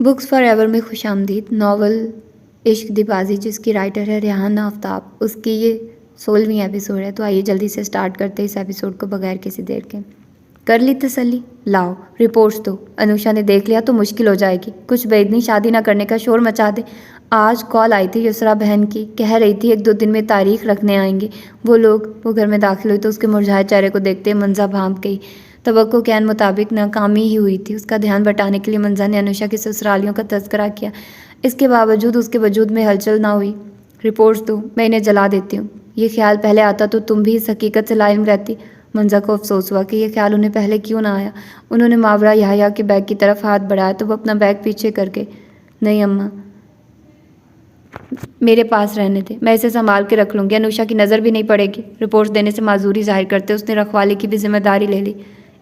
Books for ever में खुशामदीद। Novel इश्क दीबाजी जिसकी राइटर है रेहान आफ्ताब, उसकी ये 16वीं एपिसोड है। तो आइए जल्दी से स्टार्ट करते हैं इस एपिसोड को बगैर किसी देर के। कर ली तसल्ली? लाओ रिपोर्ट्स दो। अनुषा ने देख लिया तो मुश्किल हो जाएगी, कुछ बेदनी शादी ना करने का शोर मचा दे। आज कॉल आई थी युसरा बहन की, कह रही थी 1-2 दिन में तारीख रखने आएंगे वो लोग। वो घर में दाखिल हुई तो उसके मुरझाए चेहरे को देखते मंजा भांप गई। तवक्को के मुताबिक नाकामी ही हुई थी। उसका ध्यान बटाने के लिए मंजा ने अनुषा के ससुरालियों का तस्करा किया। इसके बावजूद उसके वजूद में हलचल ना हुई। रिपोर्ट्स दो, मैं इन्हें जला देती हूँ। ये ख्याल पहले आता तो तुम भी इस हकीकत से लाइम रहती। मंजा को अफसोस हुआ कि यह ख्याल उन्हें पहले क्यों ना आया। उन्होंने मावरा याह्या के बैग की तरफ हाथ बढ़ाया तो वो अपना बैग पीछे करके, नहीं अम्मा, मेरे पास रहने दे, मैं इसे संभाल के रख लूँगी, अनुषा की नज़र भी नहीं पड़ेगी। रिपोर्ट्स देने से माजूरी जाहिर करते उसने रखवाले की भी जिम्मेदारी ले ली।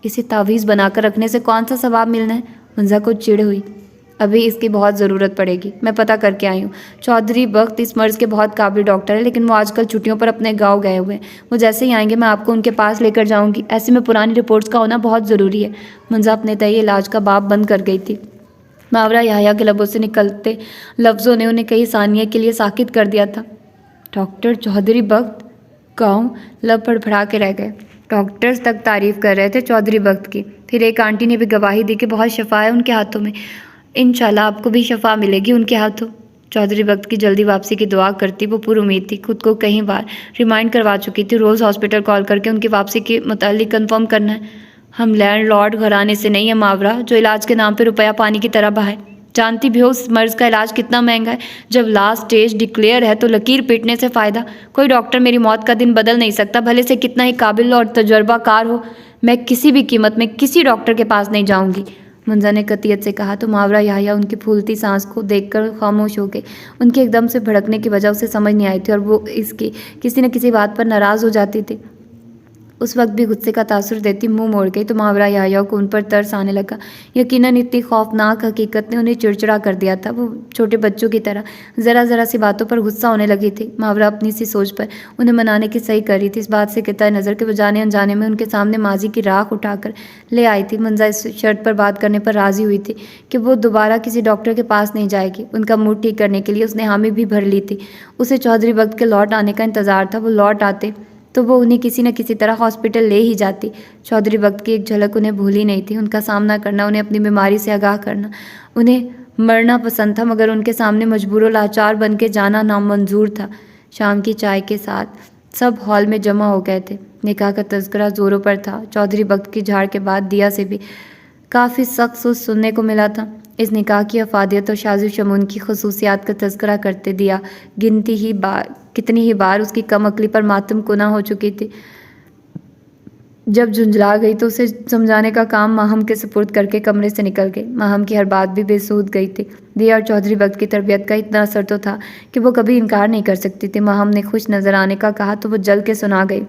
इसे तावीज़ बनाकर रखने से कौन सा सवाब मिलना है? मंजा को चिढ़ हुई। अभी इसकी बहुत ज़रूरत पड़ेगी, मैं पता करके आई हूँ। चौधरी बख्त इस मर्ज़ के बहुत काबिल डॉक्टर है, लेकिन वो आजकल छुट्टियों पर अपने गाँव गए हुए हैं। वो जैसे ही आएंगे मैं आपको उनके पास लेकर जाऊँगी। ऐसे में पुरानी रिपोर्ट्स का होना बहुत ज़रूरी है। मंजा अपने तय इलाज का बाब बंद कर गई थी। मावरा याह्या के लबों से निकलते लफ्ज़ों ने उन्हें कई सानिया के लिए साकित कर दिया था। डॉक्टर चौधरी बख्त? गाँव लब फड़फड़ा के रह गए। डॉक्टर्स तक तारीफ़ कर रहे थे चौधरी बख्त की। फिर एक आंटी ने भी गवाही दी कि बहुत शफा है उनके हाथों में, इंशाल्लाह आपको भी शफा मिलेगी उनके हाथों। चौधरी बख्त की जल्दी वापसी की दुआ करती वो पूरी उम्मीद थी। खुद को कई बार रिमाइंड करवा चुकी थी, रोज़ हॉस्पिटल कॉल करके उनकी वापसी के मुताल्लिक कंफर्म करना है। हम लैंडलॉर्ड घराने से नहीं है मावरा, जो इलाज के नाम पे रुपया पानी की तरह बहाए। जानती भी हो उस मर्ज़ का इलाज कितना महंगा है। जब लास्ट स्टेज डिक्लेयर है तो लकीर पीटने से फ़ायदा। कोई डॉक्टर मेरी मौत का दिन बदल नहीं सकता, भले से कितना ही काबिल और तजर्बाकार हो। मैं किसी भी कीमत में किसी डॉक्टर के पास नहीं जाऊंगी, मंजा ने कतियत से कहा। तो मावरा याह्या उनकी फूलती सांस को देखकर खामोश हो गई। उनके एकदम से भड़कने की वजह उसे समझ नहीं आई थी और वो इसकी किसी न किसी बात पर नाराज़ हो जाती थी। उस वक्त भी गुस्से का तासुर देती मुंह मोड़ गई तो मावरा याह्या को उन पर तरस आने लगा। यकीनन इतनी खौफनाक हकीकत ने उन्हें चिड़चिड़ा कर दिया था। वो छोटे बच्चों की तरह ज़रा ज़रा सी बातों पर गुस्सा होने लगी थी। मावरा अपनी सी सोच पर उन्हें मनाने की सही कर रही थी, इस बात से कितना नज़र के वो जाने अनजाने में उनके सामने माजी की राख उठाकर ले आई थी। मंजा इस शर्त पर बात करने पर राज़ी हुई थी कि वो दोबारा किसी डॉक्टर के पास नहीं जाएगी। उनका मूड ठीक करने के लिए उसने हामी भी भर ली थी। उसे चौधरी वक्त के लौट आने का इंतज़ार था। वो लौट आते तो वो उन्हें किसी न किसी तरह हॉस्पिटल ले ही जाती। चौधरी वक्त की एक झलक उन्हें भूली नहीं थी। उनका सामना करना, उन्हें अपनी बीमारी से आगाह करना, उन्हें मरना पसंद था, मगर उनके सामने मजबूर व लाचार बन के जाना नामंजूर था। शाम की चाय के साथ सब हॉल में जमा हो गए थे। निकाह का तज़किरा ज़ोरों पर था। चौधरी वक्त की झाड़ के बाद दिया से भी काफ़ी सख्त सोच सुनने को मिला था। इस निकाह की अफादियत और शाज़ी शमून की खसूसियात का तज़किरा करते दिया कितनी ही बार उसकी कम अकली पर मातम कुना हो चुकी थी। जब झुंझला गई तो उसे समझाने का काम माहम के सुपुर्द करके कमरे से निकल गई। माहम की हर बात भी बेसूद गई थी। दिया और चौधरी वक्त की तरबियत का इतना असर तो था कि वो कभी इनकार नहीं कर सकती थी। माहम ने खुश नज़र आने का कहा तो वो जल के सुना गई,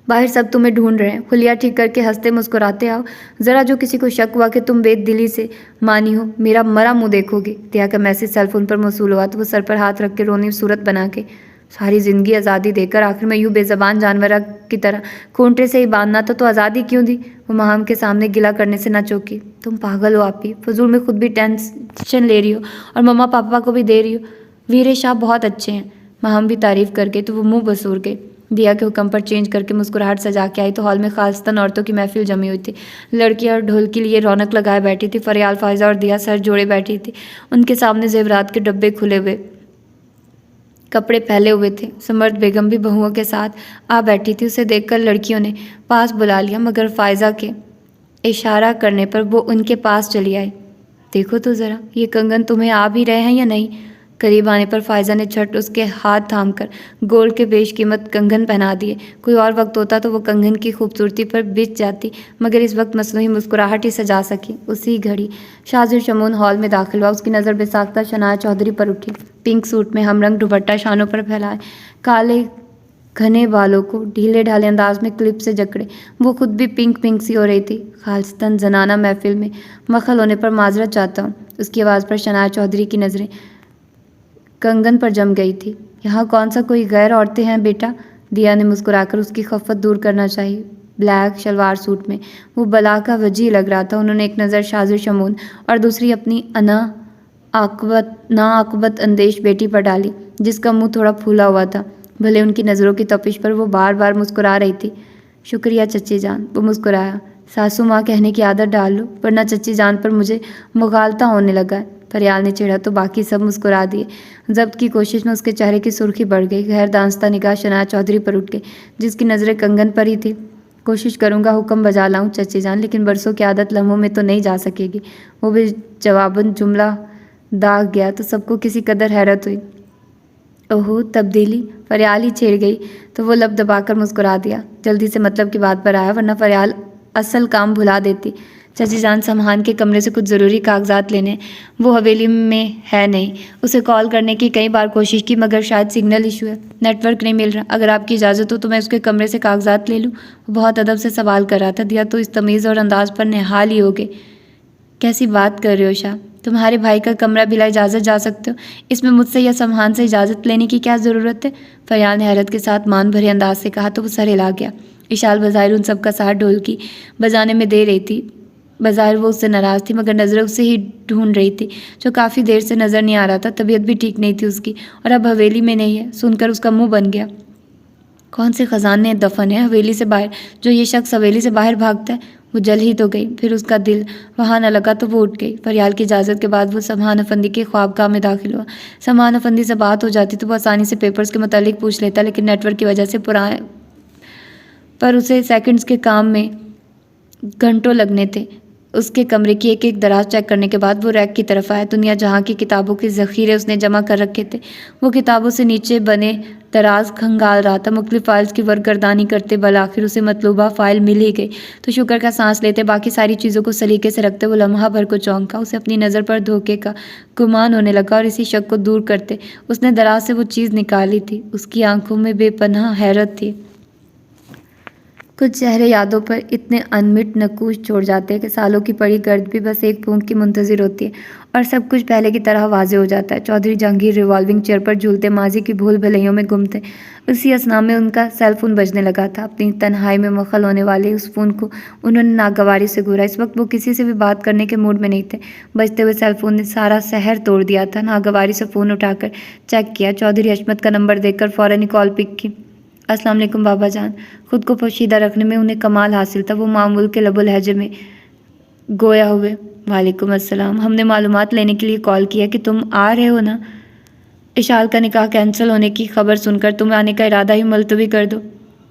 बाहर सब तुम्हें ढूंढ रहे हैं, हुलिया ठीक करके हंसते मुस्कुराते आओ। ज़रा जो किसी को शक हुआ कि तुम बेदिली से मानी हो, मेरा मरा मुंह देखोगे। दिया का मैसेज सेलफोन पर मौसूल हुआ तो वो सर पर हाथ रख के रोनी सूरत बना के, सारी ज़िंदगी आज़ादी देकर आखिर में यूँ बेज़बान जानवर की तरह खूंटे से ही बांधना था तो आज़ादी क्यों दी। वो माहम के सामने गिला करने से ना चौकी। तुम पागल हो आपी, फजूल में खुद भी टेंशन ले रही हो और मम्मा पापा को भी दे रही हो। वीरे शाह बहुत अच्छे हैं, माहम भी तारीफ़ कर गई तो वो मुँह बसूर गई। दिया के हुक्म पर चेंज करके मुस्कुराहट सजा के आई तो हॉल में खासतन औरतों की महफिल जमी हुई थी। लड़कियां और ढोल के लिए रौनक लगाए बैठी थी। फरियाल, फायजा और दिया सर जोड़े बैठी थी। उनके सामने जेवरात के डब्बे खुले हुए, कपड़े फैले हुए थे। समर्थ बेगम भी बहुओं के साथ आ बैठी थी। उसे देखकर लड़कियों ने पास बुला लिया, मगर फायजा के इशारा करने पर वो उनके पास चली आई। देखो तो ज़रा, ये कंगन तुम्हें आ भी रहे हैं या नहीं। करीब आने पर फायजा ने झट उसके हाथ थामकर गोल्ड के बेशकीमत कंगन पहना दिए। कोई और वक्त होता तो वो कंगन की खूबसूरती पर बिछ जाती, मगर इस वक्त मसनूई मुस्कुराहट ही सजा सकी। उसी घड़ी शाजिर शमून हॉल में दाखिल हुआ। उसकी नज़र बेसाख्ता शनाया चौधरी पर उठी। पिंक सूट में हमरंग दुपट्टा शानों पर फैलाए, काले घने बालों को ढीले ढाले अंदाज में क्लिप से जकड़े, वो खुद भी पिंक सी हो रही थी। खालिस्तान जनाना महफिल में मखल होने पर माजरत चाहता हूँ। उसकी आवाज़ पर शनाया चौधरी की नज़रें कंगन पर जम गई थी। यहाँ कौन सा कोई गैर औरतें हैं बेटा? दिया ने मुस्कुराकर उसकी खफत दूर करना चाहिए। ब्लैक शलवार सूट में। वो बला का वजी लग रहा था। उन्होंने एक नज़र शाज़ु शमून और दूसरी अपनी नाआक़बत अंदेश बेटी पर डाली, जिसका मुंह थोड़ा फूला हुआ था। भले उनकी नज़रों की तपिश पर वो बार बार मुस्कुरा रही थी। शुक्रिया चच्ची जान, वो मुस्कुराया। सासू माँ कहने की आदत डाल लो, वरना चच्ची जान पर मुझे मुगालता होने लगा है। फरियाल ने चिढ़ा तो बाकी सब मुस्कुरा दिए। जब्त की कोशिश में उसके चेहरे की सुर्खी बढ़ गई। गैर दांस्ता निगाह शनाया चौधरी पर उठ गई, जिसकी नज़रें कंगन पर ही थी। कोशिश करूँगा हुक्म बजा लाऊं चच्ची जान, लेकिन बरसों की आदत लम्हों में तो नहीं जा सकेगी। वो भी जवाबन जुमला दाग गया तो सबको किसी कदर हैरत हुई। ओहो तब्दीली, फरियाल ही छेड़ गई तो वो लब दबाकर मुस्कुरा दिया। जल्दी से मतलब की बात पर आया, वरना फरियाल असल काम भुला देती। चाची जान समहान के कमरे से कुछ ज़रूरी कागजात लेने, वो हवेली में है नहीं। उसे कॉल करने की कई बार कोशिश की, मगर शायद सिग्नल इशू है, नेटवर्क नहीं मिल रहा। अगर आपकी इजाज़त हो तो मैं उसके कमरे से कागजात ले लूँ। वो बहुत अदब से सवाल कर रहा था। दिया तो इस तमीज़ और अंदाज़ पर निहाल ही हो गए। कैसी बात कर रहे हो शाह, तुम्हारे भाई का कमरा बिला इजाज़त जा सकते हो, इसमें मुझसे या समहान से इजाज़त लेने की क्या ज़रूरत है? फरियाल ने हैरत के साथ मान भरे अंदाज से कहा तो वो सर हिला गया। इशाल बज़ाहिर उन सबका साथ ढोलकी बजाने में दे रही थी। बज़ाहिर वो उससे नाराज़ थी, मगर नज़रें उससे ही ढूंढ रही थी, जो काफ़ी देर से नज़र नहीं आ रहा था। तबीयत भी ठीक नहीं थी उसकी, और अब हवेली में नहीं है। सुनकर उसका मुँह बन गया। कौन से ख़जाने दफन है हवेली से बाहर, जो ये शख्स हवेली से बाहर भागता है? वो जल ही तो गई। फिर उसका दिल वहाँ न लगा तो वो उठ गई। फरियाल की इजाज़त के बाद वो समहान अफंदी के ख्वाबगाह में दाखिल हुआ। समहान अफंदी से बात हो जाती तो वो आसानी से पेपर्स के मुतालिक पूछ लेता, लेकिन नेटवर्क की वजह से पर उसे सेकंड्स के काम में घंटों लगने थे। उसके कमरे की एक एक दराज चेक करने के बाद वो रैक की तरफ आया। दुनिया जहाँ की किताबों के ज़ख़ीरे उसने जमा कर रखे थे, वो किताबों से नीचे बने दराज खंगाल रहा था। मुख्तलिफ फाइल्स की वर्कगर्दानी करते बल आखिर उसे मतलूबा फ़ाइल मिल ही गई तो शुक्र का सांस लेते, बाकी सारी चीज़ों को सलीके से रखते वो लम्हा भर को चौंका। उसे अपनी नज़र पर धोखे का गुमान होने लगा, और इसी शक को दूर करते उसने दराज से वो चीज़ निकाली थी। उसकी आंखों में बेपनाह हैरत थी। कुछ चेहरे यादों पर इतने अनमिट नकूश छोड़ जाते हैं कि सालों की पड़ी गर्द भी बस एक फूंक की मुंतज़िर होती है और सब कुछ पहले की तरह वाज़े हो जाता है। चौधरी जहांगीर रिवॉल्विंग चेयर पर झूलते माजी की भूल भलैयों में गुम थे। उसी असना में उनका सेल फोन बजने लगा था। अपनी तन्हाई में मखल होने वाले उस फ़ोन को उन्होंने नागवारी से घूरा। इस वक्त वो किसी से भी बात करने के मूड में नहीं थे। बजते हुए सेल फोन ने सारा सहर तोड़ दिया था। नागवारी से फ़ोन उठाकर चेक किया। चौधरी अशमत का नंबर देखकर फ़ौरन ही कॉल पिक की। अस्सलाम वालेकुम बाबा जान। खुद को पोशीदा रखने में उन्हें कमाल हासिल था। वो मामूल के लबो लहजे में गोया हुए, वालेकुम अस्सलाम, हमने मालूमात लेने के लिए कॉल किया कि तुम आ रहे हो ना। इशाल का निकाह कैंसिल होने की खबर सुनकर तुम आने का इरादा ही मुलतवी कर दो।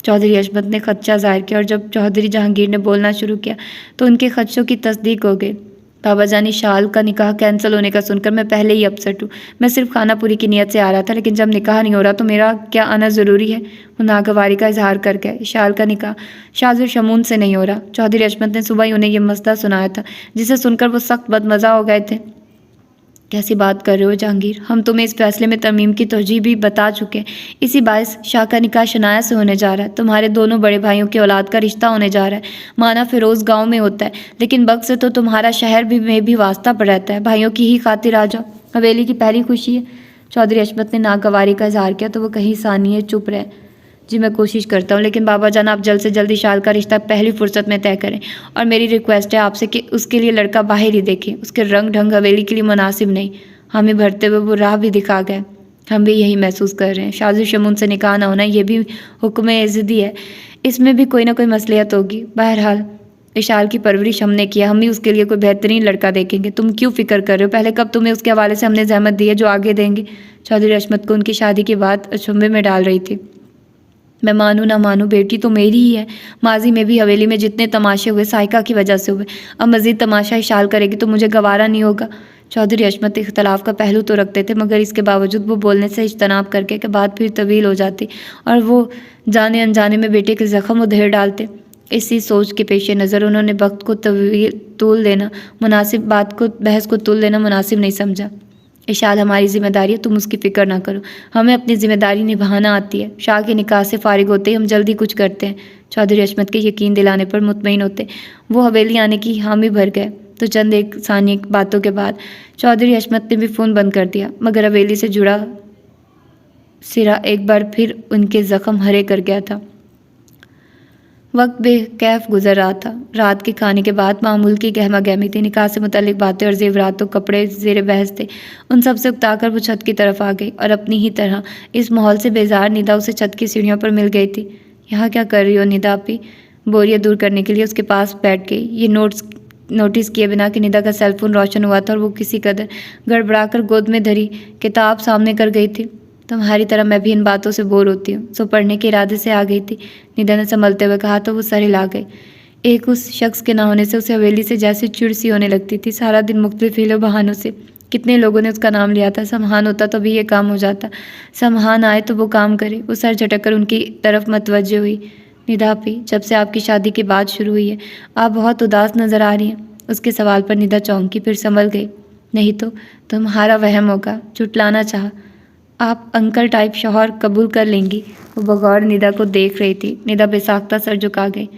चौधरी अशमत ने खदशा जाहिर किया, और जब चौधरी जहांगीर ने बोलना शुरू किया तो उनके खदशों की तस्दीक हो गई। बाबा जान, इशाल का निकाह कैंसिल होने का सुनकर मैं पहले ही अपसेट हूँ। मैं सिर्फ खाना पूरी की नीयत से आ रहा था, लेकिन जब निकाह नहीं हो रहा तो मेरा क्या आना ज़रूरी है? वो नागवारी का इजहार करके इशाल का निकाह शाज़ शमून से नहीं हो रहा। चौधरी अशमत ने सुबह ही उन्हें यह मसला सुनाया था, जिसे सुनकर वो सख्त बदमज़ा हो गए थे। कैसी बात कर रहे हो जहांगीर, हम तुम्हें इस फैसले में तरमीम की तर्जीह भी बता चुके हैं। इसी बायस शाह का निकाह शनाया से होने जा रहा है। तुम्हारे दोनों बड़े भाइयों की औलाद का रिश्ता होने जा रहा है। माना फिरोज़ गांव में होता है, लेकिन बग से तो तुम्हारा शहर में भी वास्ता पड़ रहता है। भाइयों की ही खातिर आ जाओ, हवेली की पहली खुशी है। चौधरी अशमत ने नागवारी का इजहार किया तो वो कहीं सानिए चुप रहे। जी मैं कोशिश करता हूँ, लेकिन बाबा जान आप जल्द से जल्द इशाल का रिश्ता पहली फुर्सत में तय करें, और मेरी रिक्वेस्ट है आपसे कि उसके लिए लड़का बाहर ही देखें। उसके रंग ढंग हवेली के लिए मुनासिब नहीं। हमें भरते हुए वो राह भी दिखा गए। हम भी यही महसूस कर रहे हैं। शाज़ु शमून से निकाह ना होना ये भी हुक्म इज़्ज़दी है, इसमें भी कोई ना कोई मसलियत होगी। बहरहाल इशाल की परवरिश हमने किया, हम भी उसके लिए कोई बेहतरीन लड़का देखेंगे। तुम क्यों फ़िक्र कर रहे हो? पहले कब तुम्हें उसके हवाले से हमने जहमत दी है जो आगे देंगे? चौधरी अशमत को उनकी शादी की बात अचंभे में डाल रही थी। मैं मानूँ ना मानूँ, बेटी तो मेरी ही है। माजी में भी हवेली में जितने तमाशे हुए साइका की वजह से हुए, अब मज़ीद तमाशा इशाल करेगी तो मुझे गवारा नहीं होगा। चौधरी अशमत इख्तलाफ का पहलू तो रखते थे, मगर इसके बावजूद वो बोलने से इज्तनाब करके कि बात फिर तवील हो जाती और वो जाने अनजाने में बेटे के ज़ख्म उधेड़ डालते। इसी सोच के पेश नज़र उन्होंने वक्त को तूल देना मुनासिब बहस को तूल देना मुनासिब नहीं समझा। इशाल हमारी ज़िम्मेदारी है, तुम उसकी फ़िक्र ना करो। हमें अपनी ज़िम्मेदारी निभाना आती है। शाह के निकाह से फ़ारिग होते ही हम जल्दी कुछ करते हैं। चौधरी अशमत के यकीन दिलाने पर मुतमईन होते वो हवेली आने की हामी भर गए। तो चंद एक सानी बातों के बाद चौधरी अशमत ने भी फ़ोन बंद कर दिया, मगर हवेली से जुड़ा सिरा एक बार फिर उनके ज़ख्म हरे कर गया था। वक्त बेकैफ गुजर रहा था। रात के खाने के बाद मामूल की गहमा गहमी थी। निकाह से मुतालिक बातें और जेवरात तो कपड़े जेर बहस थे। उन सब से उकताकर वो छत की तरफ आ गई और अपनी ही तरह इस माहौल से बेजार निदा उसे छत की सीढ़ियों पर मिल गई थी। यहाँ क्या कर रही हो निदा अपी? बोरियत दूर करने के लिए उसके पास बैठ गई। ये नोटिस किए बिना कि निदा का सेलफोन रोशन हुआ था और वो किसी कदर गड़बड़ाकर गोद में धरी किताब सामने कर गई थी। तुम्हारी तरह मैं भी इन बातों से बोर होती हूँ, सो पढ़ने के इरादे से आ गई थी, निदा ने संभलते हुए कहा तो वो सर हिला गई। एक उस शख्स के ना होने से उसे हवेली से जैसे चिड़ सी होने लगती थी। सारा दिन मुख्तलिफ हीलों बहानों से कितने लोगों ने उसका नाम लिया था। समहान होता तो भी ये काम हो जाता। समहान आए तो वो काम करे। वो सर झटक कर उनकी तरफ मतवज्जे हुई। निदा अपी, जब से आपकी शादी की बात शुरू हुई है आप बहुत उदास नज़र आ रही हैं। उसके सवाल पर निदा चौंकी, फिर संभल गई। नहीं तो तुम्हारा वहम होगा, झुटलाना चाहा। आप अंकल टाइप शौहर कबूल कर लेंगी? वो बगौर निदा को देख रही थी। निदा बेसाख्ता सर झुका गई।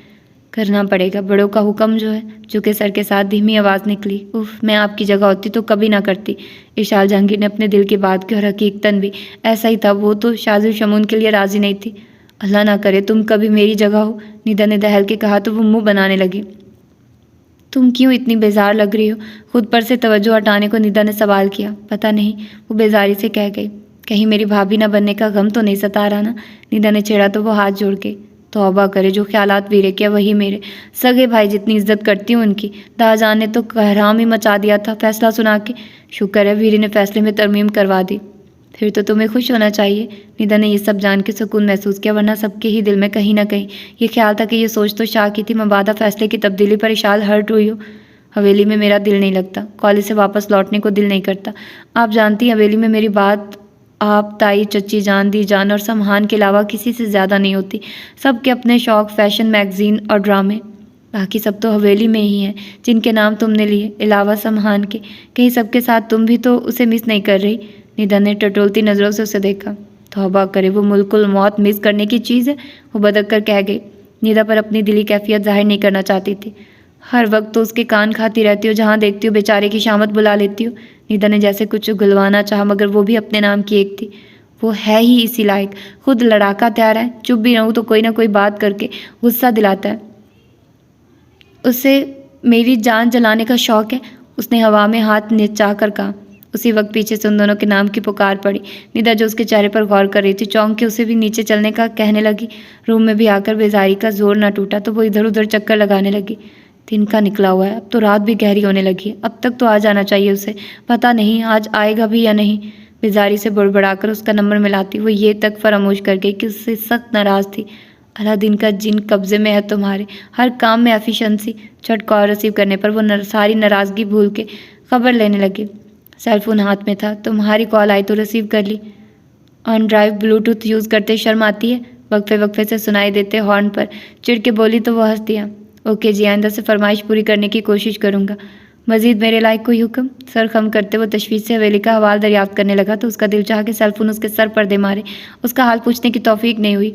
करना पड़ेगा, बड़ों का हुक्म जो है। झुके सर के साथ धीमी आवाज़ निकली, उफ, मैं आपकी जगह होती तो कभी ना करती। इशाल जहांगीर ने अपने दिल की बात की और हकीकतन भी ऐसा ही था। वो तो शाज़िब शमून के लिए राज़ी नहीं थी। अल्लाह ना करे तुम कभी मेरी जगह हो, निदा ने दहल के कहा तो वो मुँह बनाने लगी। तुम क्यों इतनी बेजार लग रही हो? खुद पर से तवज्जो हटाने को निदा ने सवाल किया। पता नहीं, वो बेजारी से कह गई। कहीं मेरी भाभी ना बनने का गम तो नहीं सता रहा ना? निदा ने छेड़ा तो वो हाथ जोड़ के। तौबा करे, जो ख्यालात वीरे किया वही मेरे। सगे भाई जितनी इज्जत करती हूँ उनकी, दाजान ने तो कहराम ही मचा दिया था फैसला सुना के। शुक्र है वीरे ने फैसले में तरमीम करवा दी। फिर तो तुम्हें खुश होना चाहिए। निदा ने ये सब जान के सुकून महसूस किया, वरना सबके ही दिल में कहीं ना कहीं ये ख्याल था कि ये सोच तो शाह की थी मबादा फैसले की तब्दीली पर इशाल हर्ट हुई हो। हवेली में मेरा दिल नहीं लगता, कॉलेज से वापस लौटने को दिल नहीं करता। आप जानती हैं हवेली में मेरी बात आप, ताई, चच्ची जान, दी जान और समहान के अलावा किसी से ज़्यादा नहीं होती। सबके अपने शौक़, फैशन, मैगज़ीन और ड्रामे। बाकी सब तो हवेली में ही हैं जिनके नाम तुमने लिए, अलावा समहान के। कहीं सबके साथ तुम भी तो उसे मिस नहीं कर रही? निदा ने टटोलती नज़रों से उसे देखा। तौबा करे, वो मुल्कुल मौत मिस करने की चीज़ है, वो बदक कर कह गई। निदा पर अपनी दिली कैफियत जाहिर नहीं करना चाहती थी। हर वक्त तो उसके कान खाती रहती हो, जहाँ देखती हो बेचारे की शामत बुला लेती हो। निदा ने जैसे कुछ उगलवाना चाहा, मगर वो भी अपने नाम की एक थी। वो है ही इसी लायक, खुद लड़ाका तैयार है। चुप भी रहूँ तो कोई ना कोई बात करके गुस्सा दिलाता है। उसे मेरी जान जलाने का शौक़ है, उसने हवा में हाथ निचा कर कहा। उसी वक्त पीछे से उन दोनों के नाम की पुकार पड़ी। निदा जो उसके चेहरे पर गौर कर रही थी, चौंक के उसे भी नीचे चलने का कहने लगी। रूम में भी आकर बेजारी का जोर न टूटा तो वो इधर उधर चक्कर लगाने लगी। दिन का निकला हुआ है, अब तो रात भी गहरी होने लगी है। अब तक तो आ जाना चाहिए उसे, पता नहीं आज आएगा भी या नहीं। बेजारी से बड़बड़ाकर उसका नंबर मिलाती वो ये तक फरामोश कर गई कि उससे सख्त नाराज़ थी। अल्लाह, दिन का जिन कब्जे में है तुम्हारे, हर काम में एफिशिएंसी। झट कॉल रिसीव करने पर वो सारी नाराज़गी भूल के खबर लेने लगी। सेलफोन हाथ में था। तुम्हारी कॉल आई तो रिसीव कर ली। ऑन ड्राइव ब्लूटूथ यूज़ करते शर्म आती है? वक्फे वक्फे से सुनाई देते हॉर्न पर चिढ़ के बोली तो वो हंस दिया। ओके जी, आइंदा से फरमाइश पूरी करने की कोशिश करूँगा। मज़ीद मेरे लायक कोई हुक्म? सर खम करते वो तशवीश से हवेली का हवाल दरियाफ्त करने लगा तो उसका दिल चाह के सेलफोन उसके सर पर दे मारे। उसका हाल पूछने की तौफीक नहीं हुई।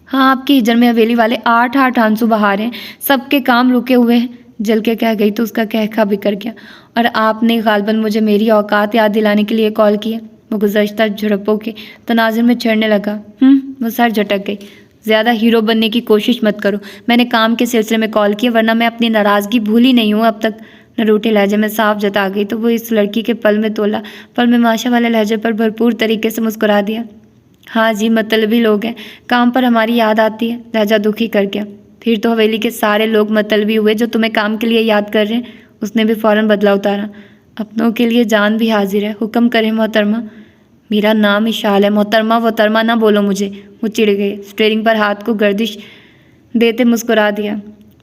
हाँ, आपके हिजर में हवेली वाले 8 आंसू बहा रहे हैं, सबके काम रुके हुए हैं। जल के कह गई तो उसका कहका बिखर गया। और आपने गालबन मुझे मेरी औकात याद दिलाने के लिए कॉल किया। वो गुज़श्ता झड़पों के तनाज़ुर में छेड़ने लगा। वो सर झटक गई। ज़्यादा हीरो बनने की कोशिश मत करो। मैंने काम के सिलसिले में कॉल किया, वरना मैं अपनी नाराज़गी भूली नहीं हूँ अब तक। नरूठे लहजे में साफ जता गई तो वो इस लड़की के पल में तोला, पल में माशा वाले लहजे पर भरपूर तरीके से मुस्कुरा दिया। हाँ जी, मतलबी लोग हैं, काम पर हमारी याद आती है। लहजा दुखी कर गया। फिर तो हवेली के सारे लोग मतलबी हुए जो तुम्हें काम के लिए याद कर रहे हैं। उसने भी फ़ौरन बदला उतारा। अपनों के लिए जान भी हाजिर है, हुक्म करें मोहतरमा। मेरा नाम इशाल है, मोहतरमा वोहतरमा ना बोलो मुझे। वो चिढ़ गए। स्टीयरिंग पर हाथ को गर्दिश देते मुस्कुरा दिया।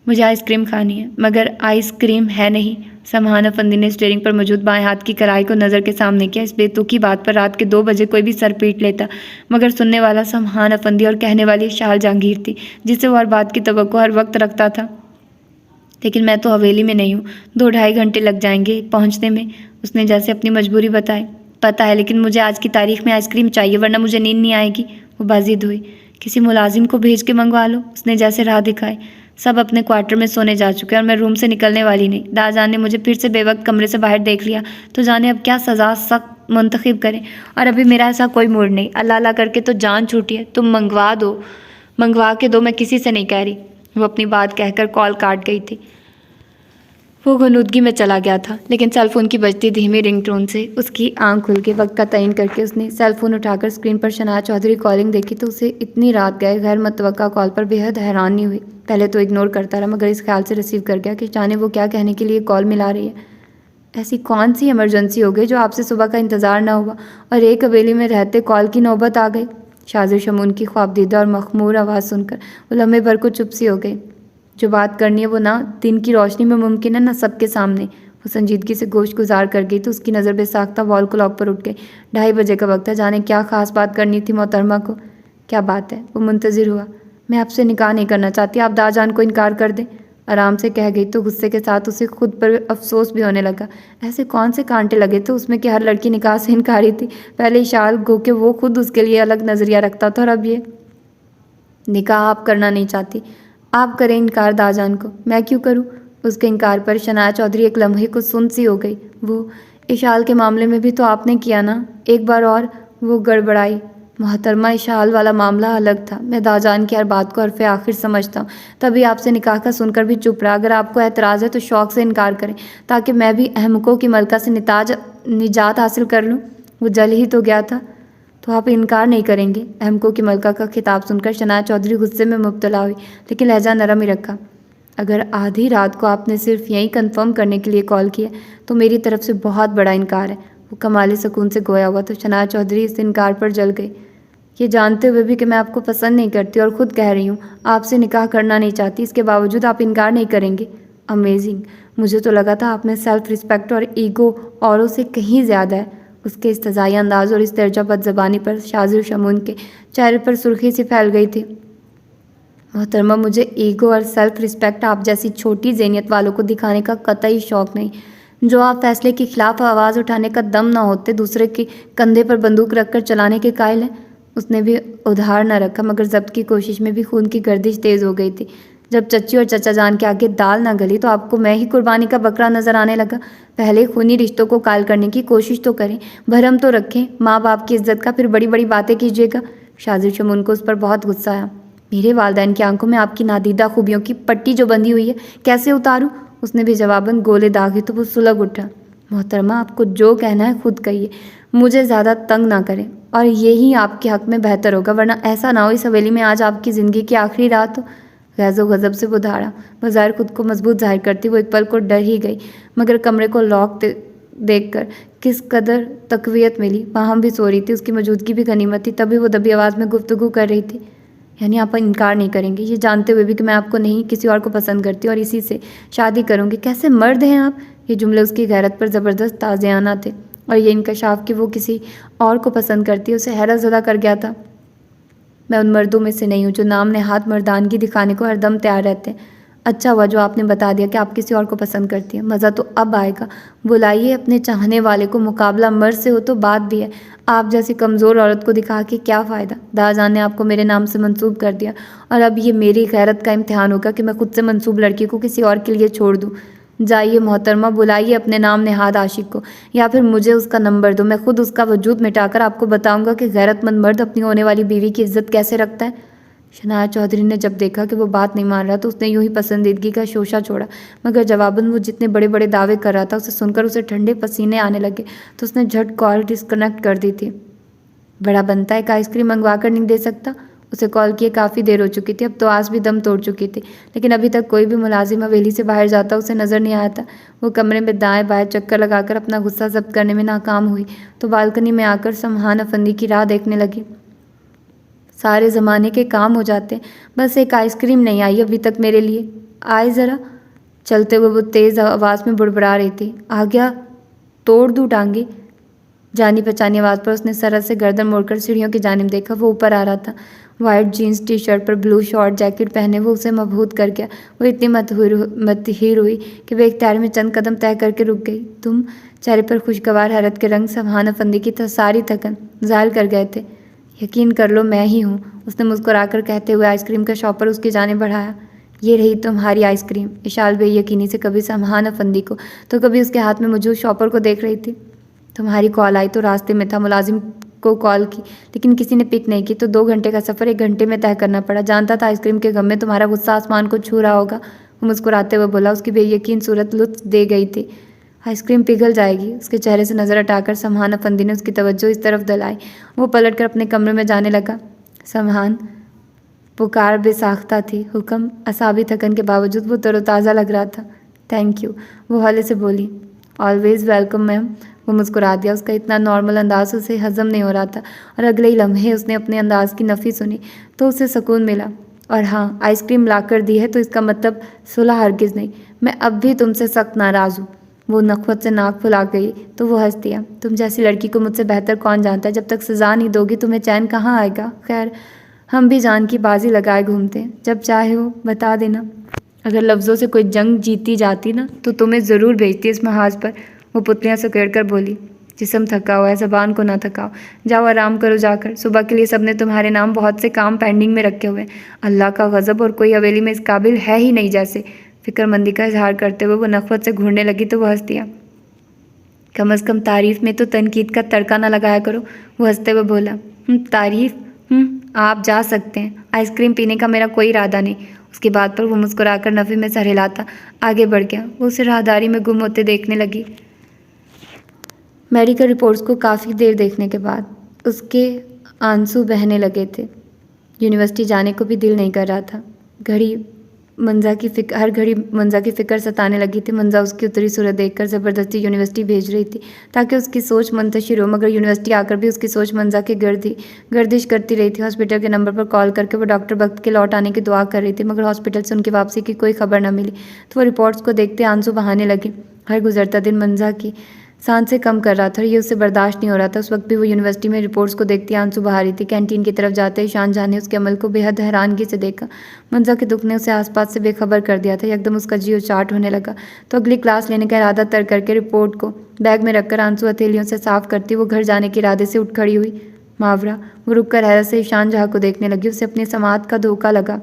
मुझे आइसक्रीम खानी है, मगर आइसक्रीम है नहीं। समहान अफंदी ने स्टीयरिंग पर मौजूद बाएं हाथ की कलाई को नज़र के सामने किया। इस बेतुकी बात पर रात के 2 बजे कोई भी सर पीट लेता, मगर सुनने वाला समहान अफंदी और कहने वाली इशाल जहांगीर थी, जिससे वो हर बात की तवक्को हर वक्त रखता था। लेकिन मैं तो हवेली में नहीं हूँ, 2-2.5 घंटे लग जाएंगे पहुँचने में, उसने जैसे अपनी मजबूरी बताई। पता है, लेकिन मुझे आज की तारीख में आइसक्रीम चाहिए, वरना मुझे नींद नहीं आएगी। वो बाजिद हुई। किसी मुलाजिम को भेज के मंगवा लो, उसने जैसे राह दिखाई। सब अपने क्वार्टर में सोने जा चुके हैं और मैं रूम से निकलने वाली नहीं। दाजान ने मुझे फिर से बेवक्त कमरे से बाहर देख लिया तो जाने अब क्या सज़ा सख्त मुंतखब करें। और अभी मेरा ऐसा कोई मूड नहीं। अल्लाह अल्लाह करके तो जान छूटी है, तुम मंगवा दो। मंगवा के दो, मैं किसी से नहीं कह रही। वो अपनी बात कहकर कॉल काट गई थी। वो गनुदगी में चला गया था, लेकिन सेलफोन की बजती धीमी रिंगटोन से उसकी आंख खुल के वक्त का तयन करके उसने सेलफोन उठाकर स्क्रीन पर शनाया चौधरी कॉलिंग देखी तो उसे इतनी रात गए गैर मुतवक्का कॉल पर बेहद हैरानी हुई। पहले तो इग्नोर करता रहा, मगर इस ख्याल से रिसीव कर गया कि जाने वो क्या कहने के लिए कॉल मिला रही है। ऐसी कौन सी इमरजेंसी हो गई जो आपसे सुबह का इंतज़ार ना हुआ और एक हवेली में रहते कॉल की नौबत आ गई। शाजिर शमून की ख्वाबदीदा और मखमूर आवाज़ सुनकर वो लम्हे भर को चुप सी हो गई। जो बात करनी है वो ना दिन की रोशनी में मुमकिन है, ना सबके सामने। वो संजीदगी से गोश्त गुजार कर गई तो उसकी नज़र बेसाख्ता वॉल क्लॉक पर उठ गई। 2:30 बजे का वक्त है, जाने क्या खास बात करनी थी मोहतरमा को। क्या बात है? वो मुंतज़िर हुआ। मैं आपसे निकाह नहीं करना चाहती, आप दाजान को इनकार कर दें, आराम से कह गई तो गुस्से के साथ उसे खुद पर अफसोस भी होने लगा। ऐसे कौन से कांटे लगे थे उसमें कि हर लड़की निकाह से इनकारी थी। पहले इशाल गो के वो खुद उसके लिए अलग नज़रिया रखता था और अब ये निकाह आप करना नहीं चाहती। आप करें इनकार दाजान को, मैं क्यों करूं? उसके इनकार पर शनाया चौधरी एक लम्हे को सुन सी हो गई। वो इशाल के मामले में भी तो आपने किया ना एक बार और। वो गड़बड़ाई। मोहतरमा, इशाल वाला मामला अलग था। मैं दाजान की हर बात को हरफ आखिर समझता हूँ, तभी आपसे निकाह का सुनकर भी चुप रहा। अगर आपको एतराज़ है तो शौक़ से इनकार करें ताकि मैं भी अहमकों की मलका से निजात हासिल कर लूँ। वो जल ही तो गया था। तो आप इनकार नहीं करेंगे? अहमकों की मलका का खिताब सुनकर शनाया चौधरी गुस्से में मुब्तला हुई, लेकिन लहजा नरम ही रखा। अगर आधी रात को आपने सिर्फ यही कंफर्म करने के लिए कॉल किया तो मेरी तरफ से बहुत बड़ा इनकार है। वो कमाली सुकून से गोया हुआ तो शनाया चौधरी इस इनकार पर जल गई। ये जानते हुए भी कि मैं आपको पसंद नहीं करती और ख़ुद कह रही हूँ आपसे निकाह करना नहीं चाहती, इसके बावजूद आप इनकार नहीं करेंगे। अमेजिंग। मुझे तो लगा था आप में सेल्फ रिस्पेक्ट और ईगो औरों से कहीं ज़्यादा है। उसके इस्तज़ाई अंदाज़ और इस दर्जा बदज़बानी पर शाजिर शमून के चेहरे पर सुर्खी सी फैल गई थी। मोहतरमा, मुझे ईगो और सेल्फ रिस्पेक्ट आप जैसी छोटी ज़हनियत वालों को दिखाने का कतई शौक़ नहीं। जो आप फैसले के खिलाफ आवाज़ उठाने का दम ना होते दूसरे के कंधे पर बंदूक रखकर चलाने के कायल हैं। उसने भी उधार न रखा, मगर जब्त की कोशिश में भी खून की गर्दिश तेज़ हो गई थी। जब चच्ची और चचा जान के आगे दाल ना गली तो आपको मैं ही कुर्बानी का बकरा नजर आने लगा। पहले खूनी रिश्तों को कायल करने की कोशिश तो करें, भरम तो रखें माँ बाप की इज्जत का, फिर बड़ी बड़ी बातें कीजिएगा। शाजिर शमून को उस पर बहुत गुस्सा आया। मेरे वालिदैन की आंखों में आपकी नादीदा खूबियों की पट्टी जो बंधी हुई है कैसे उतारूं? उसने भी जवाबन गोले दागे तो वो सुलग उठा। मोहतरमा, आपको जो कहना है खुद कहिए, मुझे ज़्यादा तंग ना करें, और यही आपके हक़ में बेहतर होगा, वरना ऐसा ना हो इस हवेली में आज आपकी ज़िंदगी की आखिरी रात हो। गैज़ो गज़ब से वो धाड़ा। बज़ाहिर खुद को मजबूत जाहिर करती वो एक पल को डर ही गई, मगर कमरे को लॉक देखकर किस कदर तकवीयत मिली। वहाँ हम भी सो रही थी, उसकी मौजूदगी भी गनीमत थी। तभी वो दबी आवाज़ में गुफ्तगू कर रही थी। यानी आप इनकार नहीं करेंगे, ये जानते हुए भी कि मैं आपको नहीं किसी और को पसंद करती और इसी से शादी करूँगी। कैसे मर्द हैं आप? ये जुमले उसकी गैरत पर ज़बरदस्त ताज़ियाना थे, और ये इंकशाफ कि वो किसी और को पसंद करती है उसे हैरत ज़दा कर गया था। मैं उन मर्दों में से नहीं हूँ जो नाम नेहात मर्दानगी दिखाने को हरदम तैयार रहते हैं। अच्छा हुआ जो आपने बता दिया कि आप किसी और को पसंद करती हैं। मज़ा तो अब आएगा। बुलाइए अपने चाहने वाले को, मुकाबला मर्द से हो तो बात भी है। आप जैसी कमज़ोर औरत को दिखा के क्या फ़ायदा? दाजान ने आपको मेरे नाम से मंसूब कर दिया, और अब ये मेरी गैरत का इम्तिहान होगा कि मैं खुद से मंसूब लड़की को किसी और के लिए छोड़ दूँ। जाइए मोहतरमा, बुलाइए अपने नाम नेहाद आशिक को, या फिर मुझे उसका नंबर दो। मैं खुद उसका वजूद मिटाकर आपको बताऊंगा कि गैरतमंद मर्द अपनी होने वाली बीवी की इज्जत कैसे रखता है। शनाया चौधरी ने जब देखा कि वो बात नहीं मान रहा तो उसने यूं ही पसंदीदगी का शोशा छोड़ा, मगर जवाबन वो जितने बड़े बड़े दावे कर रहा था उसे सुनकर उसे ठंडे पसीने आने लगे, तो उसने झट कॉल डिस्कनेक्ट कर दी थी। बड़ा बनता है, एक आइसक्रीम मंगवा कर नहीं दे सकता? उसे कॉल किए काफ़ी देर हो चुकी थी, अब तो आज भी दम तोड़ चुकी थी, लेकिन अभी तक कोई भी मुलाजिम हवेली से बाहर जाता उसे नज़र नहीं आया था। वो कमरे में दाएं बाएं चक्कर लगाकर अपना गुस्सा जब्त करने में नाकाम हुई तो बालकनी में आकर समहान अफंदी की राह देखने लगी। सारे ज़माने के काम हो जाते, बस एक आइसक्रीम नहीं आई अभी तक मेरे लिए। आए ज़रा। चलते हुए वो तेज़ आवाज़ में बुड़बड़ा रही थी। आ गया, तोड़ दूँ टांगे? जानी पहचानी आवाज़ पर उसने सरल से गर्दन मोड़कर सीढ़ियों की जानिब देखा। वो ऊपर आ रहा था। वाइट जीन्स टी शर्ट पर ब्लू शॉर्ट जैकेट पहने वो उसे मबहूत कर गया। वो इतनी मतहीर हुई कि वे इख्तियार में चंद कदम तय करके रुक गई। तुम? चेहरे पर खुशगवार हैरत के रंग सबहाना फंदी की सारी थकन ज़ाहिर कर गए थे। यकीन कर लो, मैं ही हूँ, उसने मुस्कुराकर कहते हुए आइसक्रीम का शॉपर उसकी जानिब बढ़ाया। ये रही तुम्हारी आइसक्रीम। इशाल बेयकीनी से कभी समहाना फंदी को तो कभी उसके हाथ में मौजूद शॉपर को देख रही थी। तुम्हारी कॉल आई तो रास्ते में था, मुलाजिम को कॉल की, लेकिन किसी ने पिक नहीं की, तो 2 घंटे का सफ़र 1 घंटे में तय करना पड़ा। जानता था आइसक्रीम के गम में तुम्हारा गुस्सा आसमान को छू रहा होगा। वो मुस्कुराते हुए बोला। उसकी बेयकीन सूरत लुत्फ दे गई थी। आइसक्रीम पिघल जाएगी। उसके चेहरे से नज़र हटाकर समहान अफंदी ने उसकी तवज्जो इस तरफ दिलाई। वो पलटकर अपने कमरे में जाने लगा। समहान पुकार बेसाख्ता थी। हुक्म। असाबी थकन के बावजूद वो तरोताज़ा लग रहा था। थैंक यू, वो हौले से बोली। Always welcome ma'am. वो मुस्कुरा दिया। उसका इतना नॉर्मल अंदाज उसे हजम नहीं हो रहा था, और अगले ही लम्हे उसने अपने अंदाज की नफ़ी सुनी तो उसे सुकून मिला। और हाँ, आइसक्रीम ला कर दी है तो इसका मतलब सुलह हरगिज़ नहीं। मैं अब भी तुमसे सख्त नाराज़ हूँ। वो नखवत से नाक फुला गई तो वो हंस दिया। तुम जैसी लड़की को मुझसे बेहतर कौन जानता है। जब तक सज़ा नहीं दोगी तुम्हें चैन कहाँ आएगा। खैर, हम भी जान की बाजी लगाए घूमते हैं। जब चाहे हो बता देना। अगर लफ्ज़ों से कोई जंग जीती जाती ना तो तुम्हें ज़रूर भेजती इस महाज पर। वो पुतलियाँ सुकेड़ कर बोली। जिस्म थका हुआ है, ज़बान को ना थकाओ। जाओ आराम करो जाकर। सुबह के लिए सबने तुम्हारे नाम बहुत से काम पेंडिंग में रखे हुए हैं। अल्लाह का गज़ब, और कोई हवेली में इस काबिल है ही नहीं जैसे। फिक्रमंदी का इजहार करते हुए वो नफ़रत से घूरने लगी तो वह हंस दिया। कम अज़ कम तारीफ़ में तो तनकीद का तड़का ना लगाया करो। वो हंसते हुए बोला। तारीफ़? आप जा सकते हैं। आइसक्रीम पीने का मेरा कोई इरादा नहीं। उसकी बात पर वो मुस्कुराकर नफ़ी में सर हिलाता आगे बढ़ गया। वो उसे राहदारी में गुम होते देखने लगी। मेडिकल रिपोर्ट्स को काफ़ी देर देखने के बाद उसके आंसू बहने लगे थे। यूनिवर्सिटी जाने को भी दिल नहीं कर रहा था। हर घड़ी मंजा की फ़िक्र सताने लगी थी। मंजा उसकी उतरी सूरत देखकर ज़बरदस्ती यूनिवर्सिटी भेज रही थी ताकि उसकी सोच मुंतशिर हो, मगर यूनिवर्सिटी आकर भी उसकी सोच मंजा की गर्दिश करती रही थी। हॉस्पिटल के नंबर पर कॉल करके वो डॉक्टर बख्त के लौट आने की दुआ कर रही थी, मगर हॉस्पिटल से उनकी वापसी की कोई खबर न मिली। तो वो रिपोर्ट्स को देखते आंसू बहाने लगी। हर गुजरता दिन मंजा की सांसें कम कर रहा था और ये उससे बर्दाश्त नहीं हो रहा था। उस वक्त भी वो यूनिवर्सिटी में रिपोर्ट्स को देखती आंसू बहा रही थी। कैंटीन की तरफ जाते ही ईशान जहां ने उसके अमल को बेहद हैरानगी से देखा। मंजा के दुख ने उसे आसपास से बेखबर कर दिया था। एकदम उसका जी उचाट होने लगा तो अगली क्लास लेने का इरादा तय करके रिपोर्ट को बैग में रखकर आंसू हथेलियों से साफ करती वो घर जाने के इरादे से उठ खड़ी हुई। मावरा। वो रुक कर हैरत से ईशान जहाँ को देखने लगी। उसे अपनी समात का धोखा लगा।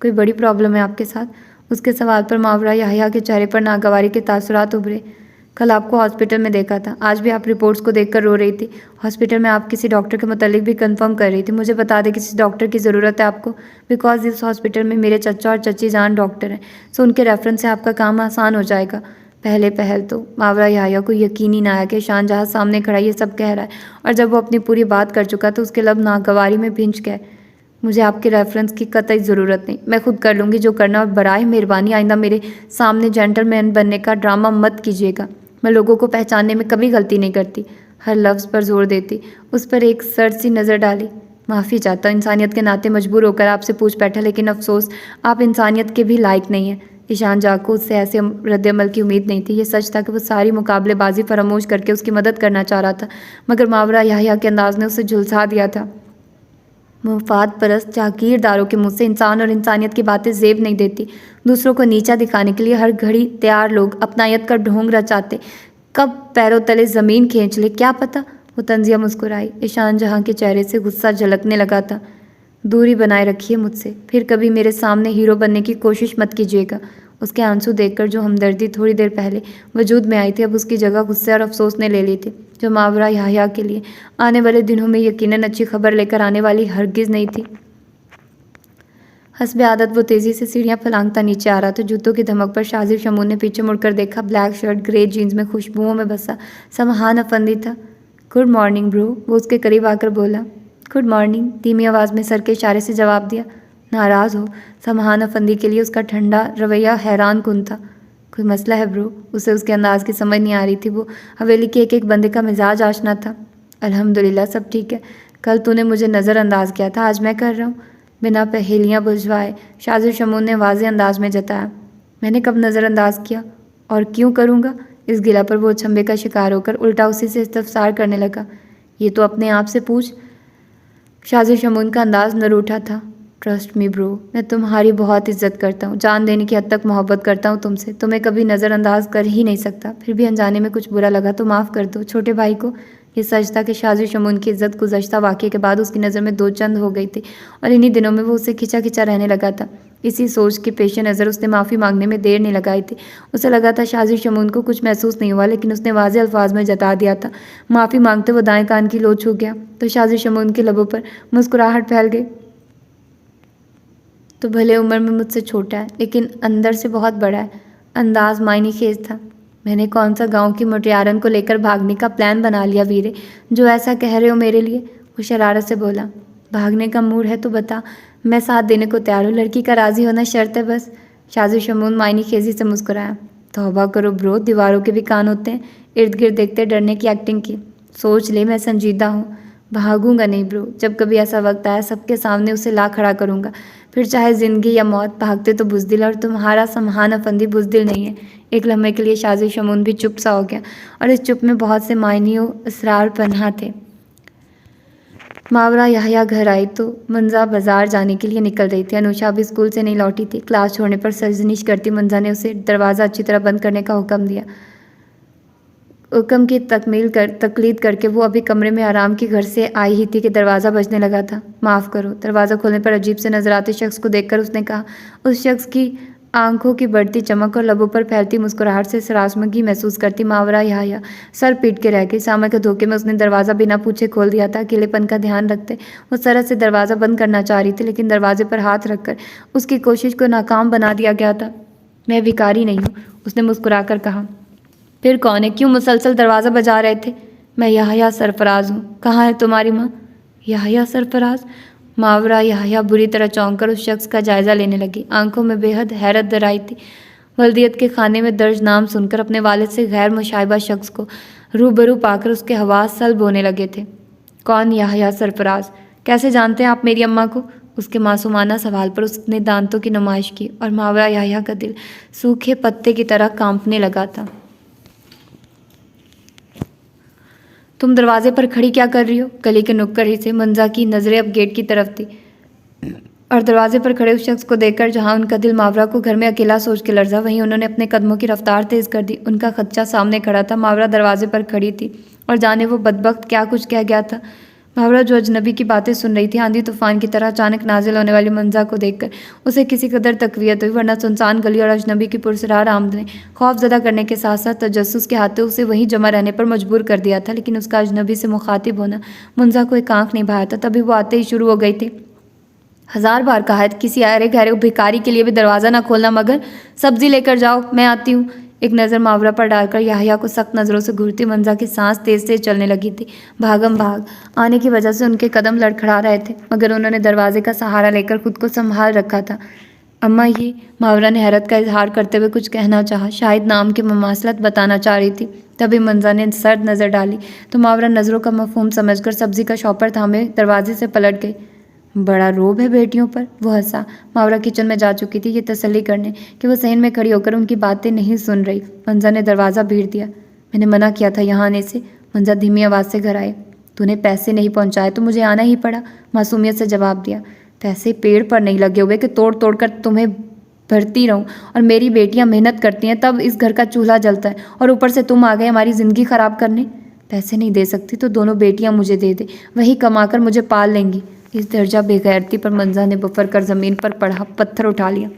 कोई बड़ी प्रॉब्लम है आपके साथ? उसके सवाल पर मावरा याहिया के चेहरे पर नागवारी के तासुरात उभरे। कल आपको हॉस्पिटल में देखा था, आज भी आप रिपोर्ट्स को देखकर रो रही थी। हॉस्पिटल में आप किसी डॉक्टर के मुतालिक भी कंफर्म कर रही थी। मुझे बता दें किसी डॉक्टर की ज़रूरत है आपको, बिकॉज इस हॉस्पिटल में मेरे चचा और चची जान डॉक्टर हैं, सो उनके रेफरेंस से आपका काम आसान हो जाएगा। पहले पहल तो मावरा याहिया को यकीन ही ना आया कि ईशान जहाँ सामने खड़ा ये सब कह रहा है, और जब वो अपनी पूरी बात कर चुका तो उसके लब नागवारी में भिंच गए। मुझे आपके रेफरेंस की कतई ज़रूरत नहीं, मैं खुद कर लूँगी जो करना, और बराए मेहरबानी आइंदा मेरे सामने जेंटलमैन बनने का ड्रामा मत कीजिएगा। मैं लोगों को पहचानने में कभी गलती नहीं करती। हर लफ्ज़ पर जोर देती उस पर एक सर्द सी नज़र डाली। माफ़ी चाहता हूँ, इंसानियत के नाते मजबूर होकर आपसे पूछ बैठा, लेकिन अफसोस आप इंसानियत के भी लायक नहीं हैं। ईशान जाग को उससे ऐसे रद्दअमल की उम्मीद नहीं थी। ये सच था कि वो सारी मुकाबलेबाजी फरामोश करके उसकी मदद करना चाह रहा था, मगर मावरा याहिया के अंदाज ने उसे झुलसा दिया था। मुफाद परस्त जागीरदारों के मुँह से इंसान और इंसानियत की बातें जेब नहीं देती। दूसरों को नीचा दिखाने के लिए हर घड़ी तैयार लोग अपनायत का ढोंग रचाते, कब पैरों तले ज़मीन खींच ले क्या पता। वो तंजिया मुस्कुराई। ईशान जहाँ के चेहरे से गुस्सा झलकने लगा था। दूरी बनाए रखिए मुझसे, फिर कभी मेरे सामने हीरो बनने की कोशिश मत कीजिएगा। उसके आंसू देखकर जो हमदर्दी थोड़ी देर पहले वजूद में आई थी, अब उसकी जगह गुस्से और अफसोस ने ले ली थी, जो मावरा याहिया के लिए आने वाले दिनों में यकीनन अच्छी खबर लेकर आने वाली हरगिज़ नहीं थी। हस्बे आदत वो तेज़ी से सीढ़ियाँ फलांगता नीचे आ रहा था। जूतों की धमक पर शाजिर शमून ने पीछे मुड़कर देखा। ब्लैक शर्ट, ग्रे जीन्स में खुशबुओं में बसा समहान अफंदी था। गुड मॉर्निंग ब्रो, वो उसके करीब आकर बोला। गुड मॉर्निंग, धीमी आवाज़ में सर के इशारे से जवाब दिया। नाराज़ हो? समहान अफंदी के लिए उसका ठंडा रवैया हैरान कुन था। कोई मसला है ब्रो? उसे उसके अंदाज की समझ नहीं आ रही थी। वो हवेली के एक एक बंदे का मिजाज आशना था। अल्हम्दुलिल्लाह सब ठीक है। कल तूने मुझे नज़रअंदाज किया था, आज मैं कर रहा हूँ। बिना पहेलियाँ बुझवाए शाजिर शमून ने वाज़े अंदाज में जताया। मैंने कब नज़रअंदाज किया और क्यों करूँगा? इस गिला पर वो अचंभे का शिकार होकर उल्टा उसी से इस्तफसार करने लगा। ये तो अपने आप से पूछ। शाजिर शमून का अंदाज न रूठा था। ट्रस्ट मी ब्रो, मैं तुम्हारी बहुत इज्जत करता हूँ, जान देने की हद तक मोहब्बत करता हूँ तुमसे, तुम्हें कभी नज़रअंदाज कर ही नहीं सकता। फिर भी अनजाने में कुछ बुरा लगा तो माफ़ कर दो छोटे भाई को। ये सच था कि शाजिर शमून की इज्जत गुज़श्ता वाक़ये के बाद उसकी नज़र में दो चंद हो गई थी, और इन्हीं दिनों में वो उससे खिंचा खिंचा रहने लगा था। इसी सोच के पेश नज़र उसने माफ़ी मांगने में देर नहीं लगाई थी। उसे लगा था शाजिर शमून को कुछ महसूस नहीं हुआ, लेकिन उसने वाज़ेह अल्फाज में जता दिया था। माफ़ी मांगते वो दाएं कान की लो छू गया तो शाजिर शमून के लबों पर मुस्कुराहट फैल गई। तो भले उम्र में मुझसे छोटा है, लेकिन अंदर से बहुत बड़ा है। अंदाज मायने खेज था। मैंने कौन सा गांव की मुटियारन को लेकर भागने का प्लान बना लिया वीरे, जो ऐसा कह रहे हो मेरे लिए? वो शरारत से बोला। भागने का मूड है तो बता, मैं साथ देने को तैयार हूँ। लड़की का राज़ी होना शर्त है बस। शाजिर शमून मायने खेजी से मुस्कुराया। तौबा करो ब्रो, दीवारों के भी कान होते हैं। इर्द गिर्द देखते डरने की एक्टिंग की। सोच ले मैं संजीदा हूँ। भागूंगा नहीं ब्रो, जब कभी ऐसा वक्त आया सबके सामने उसे ला खड़ा करूंगा, फिर चाहे जिंदगी या मौत। भागते तो बुजदिल, और तुम्हारा समहान अफंदी बुजदिल नहीं है। एक लम्हे के लिए शाजिर शमून भी चुप सा हो गया, और इस चुप में बहुत से मायनियों असरार पन्हा थे। मावरा याहिया घर आई तो मंजा बाजार जाने के लिए निकल रही थी। अनुषा अभी स्कूल से नहीं लौटी थी। क्लास छोड़ने पर सरजनिश करती मंजा ने उसे दरवाज़ा अच्छी तरह बंद करने का हुक्म दिया। हुक्म की तकलीद करके वो अभी कमरे में आराम की घर से आई ही थी कि दरवाज़ा बजने लगा था। माफ़ करो। दरवाज़ा खोलने पर अजीब से नजर आते शख्स को देखकर उसने कहा। उस शख्स की आंखों की बढ़ती चमक और लबों पर फैलती मुस्कुराहट से सरासमगी महसूस करती मावरा याहिया सर पीट के रह गई। सामने के धोखे में उसने दरवाज़ा बिना पूछे खोल दिया था। अकेलेपन का ध्यान रखते वो सरहद से दरवाज़ा बंद करना चाह रही थी, लेकिन दरवाजे पर हाथ रखकर उसकी कोशिश को नाकाम बना दिया गया था। मैं भिखारी नहीं हूँ, उसने मुस्कुराकर कहा। फिर कौन है? क्यों मुसलसल दरवाज़ा बजा रहे थे? मैं याहिया सरफराज हूँ। कहाँ है तुम्हारी माँ? याहिया सरफराज? मावरा याहिया बुरी तरह चौंक कर उस शख्स का जायज़ा लेने लगी। आंखों में बेहद हैरत दराई थी। वल्दियत के खाने में दर्ज नाम सुनकर अपने वालिद से गैर मुशाइबा शख्स को रूबरू पाकर उसके हवास सल्ब होने लगे थे। कौन याहिया सरफराज? कैसे जानते हैं आप मेरी अम्मा को? उसके मासूमाना सवाल पर उसने दांतों की नुमाइश की और मावरा याहिया का दिल सूखे पत्ते की तरह कांपने लगा था। तुम दरवाजे पर खड़ी क्या कर रही हो? गली के नुक्कड़ ही से मंजा की नज़रें अब गेट की तरफ थी, और दरवाजे पर खड़े उस शख्स को देखकर जहां उनका दिल मावरा को घर में अकेला सोच के लर्जा, वहीं उन्होंने अपने कदमों की रफ्तार तेज कर दी। उनका खच्चा सामने खड़ा था। मावरा दरवाजे पर खड़ी थी और जाने वो बदबख्त क्या कुछ कह गया था। मावरा जो अजनबी की बातें सुन रही थी, आंधी तूफान की तरह अचानक नाजिल होने वाली मंजा को देखकर उसे किसी कदर तकवीयत हुई, वरना सुनसान गली और अजनबी की पुरसरार आमद ने खौफजदा करने के साथ साथ तजस्सुस के हाथों उसे वहीं जमा रहने पर मजबूर कर दिया था। लेकिन उसका अजनबी से मुखातिब होना मंजा को एक आंख नहीं भाया था। तभी वो आते ही शुरू हो गई थी। 1000 बार कहा है किसी अरे गहरे भिखारी के लिए भी दरवाज़ा ना खोलना, मगर सब्जी लेकर जाओ, मैं आती हूँ। एक नज़र मावरा पर डालकर याहिया को सख्त नज़रों से घूरती मंजा की सांस तेज तेज चलने लगी थी। भागम भाग आने की वजह से उनके कदम लड़खड़ा रहे थे, मगर उन्होंने दरवाजे का सहारा लेकर खुद को संभाल रखा था। अम्मा ये? मावरा ने हैरत का इजहार करते हुए कुछ कहना चाहा, शायद नाम की ममासलत बताना चाह रही थी। तभी मंजा ने सर्द नज़र डाली तो मावरा नज़रों का मफहूम समझकर सब्जी का शॉपर थामे दरवाजे से पलट गई। बड़ा रोब है बेटियों पर, वो हंसा। मावरा किचन में जा चुकी थी ये तसल्ली करने कि वो सहन में खड़ी होकर उनकी बातें नहीं सुन रही। मंजा ने दरवाज़ा भीड़ दिया। मैंने मना किया था यहाँ आने से। मंजा धीमी आवाज़ से घर आए। तूने पैसे नहीं पहुँचाए तो मुझे आना ही पड़ा, मासूमियत से जवाब दिया। पैसे पेड़ पर नहीं लगे हुए कि तोड़ तोड़ कर तुम्हें भरती रहूं, और मेरी बेटियां मेहनत करती हैं तब इस घर का चूल्हा जलता है, और ऊपर से तुम आ गए हमारी ज़िंदगी ख़राब करने। पैसे नहीं दे सकती तो दोनों बेटियां मुझे दे दे, वही कमाकर मुझे पाल लेंगी। इस दर्जा बेगैरती पर मंजा ने बफर कर ज़मीन पर पड़ा पत्थर उठा लिया।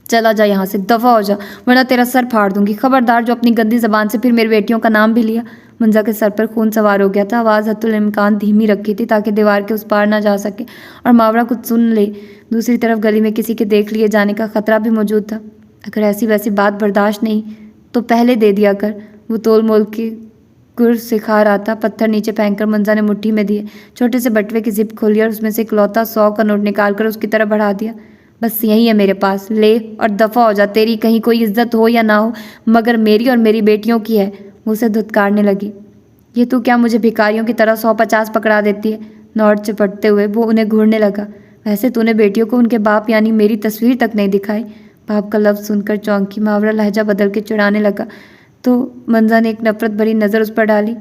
चला जा यहाँ से, दफ़ा हो जा, वरना तेरा सर फाड़ दूंगी। खबरदार जो अपनी गंदी ज़बान से फिर मेरी बेटियों का नाम भी लिया। मंजा के सर पर खून सवार हो गया था। आवाज़ हत्तुल इम्कान धीमी रखी थी ताकि दीवार के उस पार ना जा सके और मावरा कुछ सुन ले। दूसरी तरफ गली में किसी के देख लिए जाने का खतरा भी मौजूद था। अगर ऐसी वैसी बात बर्दाश्त नहीं तो पहले दे दिया कर। वो तोल मोल के गुर सिखा रहा था। पत्थर नीचे फेंककर मंजा ने मुट्ठी में दिए। छोटे से बटवे की जिप खोली और उसमें से इकलौता 100 का नोट निकाल कर उसकी तरफ बढ़ा दिया। बस यही है मेरे पास, ले और दफ़ा हो जा। तेरी कहीं कोई इज्जत हो या ना हो, मगर मेरी और मेरी बेटियों की है। वो उसे धुतकारने लगी। ये तू क्या मुझे भिखारियों की तरह 150 पकड़ा देती है? नोट चिपटते हुए वो उन्हें घूरने लगा। वैसे तूने बेटियों को उनके बाप यानी मेरी तस्वीर तक नहीं दिखाई। बाप का लफ्ज़ सुनकर चौंकी। मावरा लहजा बदल के चिढ़ाने लगा तो मंजा ने एक नफरत भरी नज़र उस पर डाली।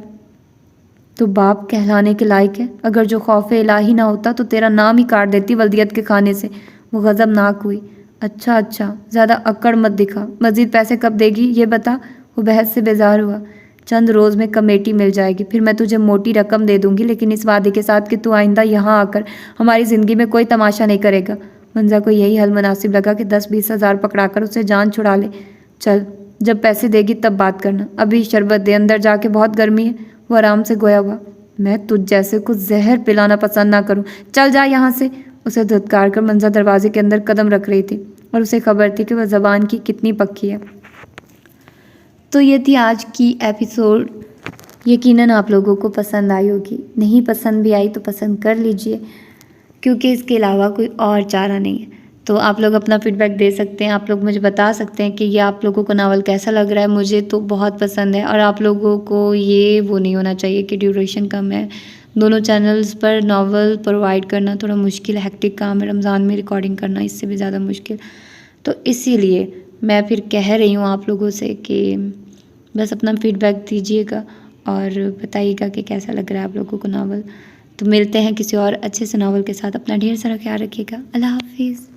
तो बाप कहलाने के लायक है? अगर जो खौफ इलाही ना होता तो तेरा नाम ही काट देती वल्दियत के खाने से। वो गज़बनाक हुई। अच्छा अच्छा, ज़्यादा अक्कड़ मत दिखा। मज़ीद पैसे कब देगी ये बता। वो बहस से बेजार हुआ। चंद रोज़ में कमेटी मिल जाएगी, फिर मैं तुझे मोटी रकम दे दूंगी, लेकिन इस वादे के साथ कि तू आइंदा यहाँ आकर हमारी ज़िंदगी में कोई तमाशा नहीं करेगा। मंजा को यही हल मुनासिब लगा कि 10-20 हज़ार पकड़ाकर उसे जान छुड़ा ले। चल, जब पैसे देगी तब बात करना, अभी शरबत दे, अंदर जाके बहुत गर्मी है। वो आराम से गोया हुआ। मैं तुझ जैसे को जहर पिलाना पसंद ना करूं, चल जा यहाँ से। उसे धुतकार कर मंजा दरवाजे के अंदर कदम रख रही थी और उसे खबर थी कि वह ज़बान की कितनी पक्की है। तो ये थी आज की एपिसोड। यकीनन आप लोगों को पसंद आई होगी, नहीं पसंद भी आई तो पसंद कर लीजिए, क्योंकि इसके अलावा कोई और चारा नहीं है। तो आप लोग अपना फीडबैक दे सकते हैं, आप लोग मुझे बता सकते हैं कि ये आप लोगों को नावल कैसा लग रहा है। मुझे तो बहुत पसंद है और आप लोगों को ये वो नहीं होना चाहिए कि ड्यूरेशन कम है। दोनों चैनल्स पर नावल प्रोवाइड करना थोड़ा मुश्किल हेक्टिक काम है, रमज़ान में रिकॉर्डिंग करना इससे भी ज़्यादा मुश्किल। तो इसीलिए मैं फिर कह रही हूँ आप लोगों से कि बस अपना फीडबैक दीजिएगा और बताइएगा कि कैसा लग रहा है आप लोगों को नावल। तो मिलते हैं किसी और अच्छे से नावल के साथ। अपना ढेर सारा ख्याल रखिएगा। अल्लाह हाफिज़।